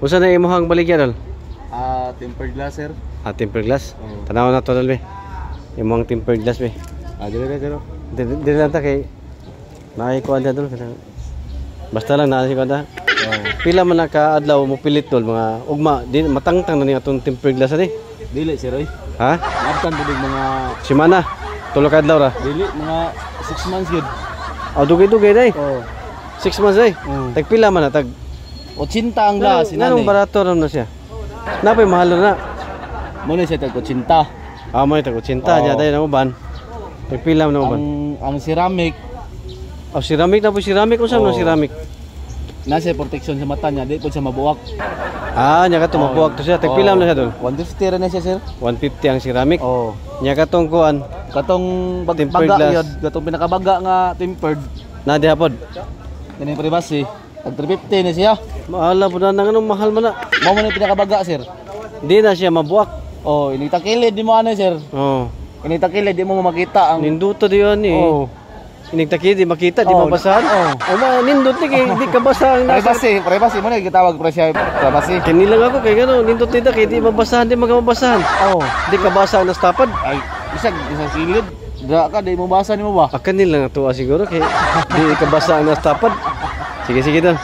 Usa na imuhang baligya dol? Tempered glass sir. Tempered glass. Oo. Tanaw na to dol be. Imuhang tempered glass be. Dili. Dili lang ta kay naikuan da dol. Basta lang naa si kada. Pila man naka-adlaw mo pilit dol mga ugma di matangtang na ni atong tempered glass ani. Dili sir oy. Ha? Nabtan bulig mga Simana. Tulo ka adlaw ra. dili mga 6 months gid. Dugay-dugay dai. Oh. 6 months dai. Tag pila man na tag 80 ang glass Nanong barato ram na siya. Napay mahal na. Mo na siya tag 80. May tag 80 nya dai na uban. Tag pila man na uban. Ang ceramic Ceramic na po ceramic unsa no ceramic? nasa protection sa mata niya, di po siya mabuwak. Nya ka tumabuwak to siya. Tag pila man na siya dol. 150 ra na siya sir. 150 ang ceramic. Oh. Nya katong kuan Katong Tempered baga glass. yun, katong pinakabaga nga tempered. na diha pod. Kani privacy. Tag 350 na siya. Mahala po na nang mahal man na. Mao man yung pinakabaga sir. Di na siya mabuwak. Oh, ini takilid di mo ano sir. Oh. Ini takilid di mo makita ang Ninduto di yun eh. Oh. Inigtaki di makita di Oh, mabasahan. Nindot ni kay di ka basa ang nasa. Privacy mo na gitawag presya privacy. Kanilang ako kay gano nindot nita kay di mabasahan di magamabasahan. Oh. Di ka basa ang nastapad. Ay, isang kilid. Dra ka di mo basa nimo ba? Kanila nga tuwa siguro kay di ka basa ang nastapad. Sige dan.